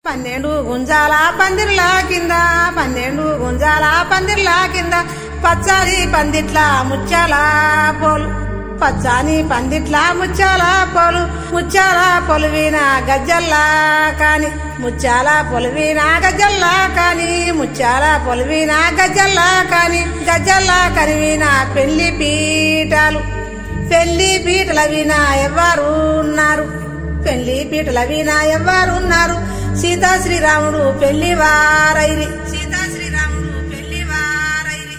12 గుంజాల పందిర్ల కింద 12 గుంజాల పందిర్ల కింద పచ్చని పందిట్ల ముత్యాల పోలు పచ్చని పందిట్ల ముత్యాల పోలు ముత్యాల పొలివిన గజ్జల్లా కాని ముత్యాల పొలివిన గజ్జల్లా కాని ముత్యాల పొలివిన గజ్జల్లా కాని గజ్జల్లా కనివిన పెళ్లి పీటలు వినా ఎవరు ఉన్నారు పెళ్లి పీటల వినా ఎవరు ఉన్నారు సీతా శ్రీరాముడు పెళ్లి వారైరి సీతా శ్రీరాముడు పెళ్లి వారైరి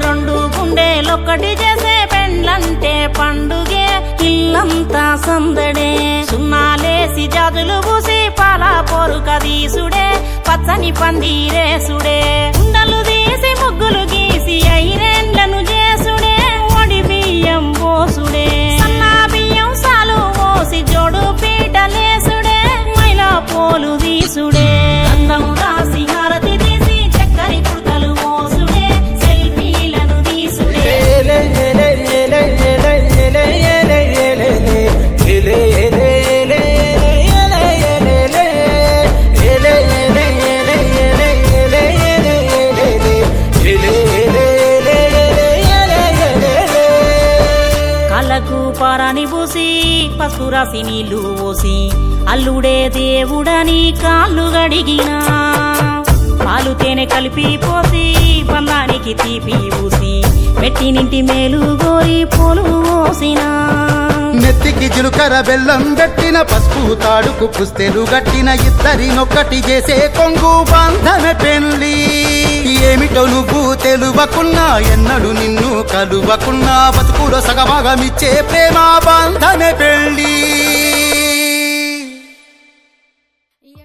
రెండు గుండెలొక్కటి చేసే పెండ్లంటే పండుగే ఇల్లంతా సందడే సున్నాలేసి జాజులు పూసి పాల పొరుక దీసుడే పచ్చని పందిరేసుడే ఉండలు తీసి ముగ్గులు గీసి ఐరేండ్లను చేసుడే ఒడి బియ్యం పోసుడే సన్నా బియ్యం సాలు పోసి జోడు పీటలేసుడే మైలా పోలు తీసుడే అందం రాసి హారతి తీసి చక్కరి కుర్తలు పోసుడే సెల్ఫీలను తీసుడే కళ్ళకు పారాని పూసి పసుపు రాసి నీళ్లు పోసి అల్లుడే దేవుడని కాళ్ళు గడిగినా పాలు తేనె కలిపి పోసి బంధానికి తీపి పూసి పెట్టినింటి మేలు గోరి పోలు పోసినా నెత్తికి జీలకర్ర బెల్లం గట్టిన పసుపు తాడుకు పుస్తెలు గట్టిన ఇద్దరినొక్కటి చేసే కొంగు బంధమే పెళ్లి ఏమిటో నువ్వు తెలువకున్నా ఎన్నడు నిన్ను కలువకున్నా బతుకులో సగభాగమిచ్చే ప్రేమ బంధమే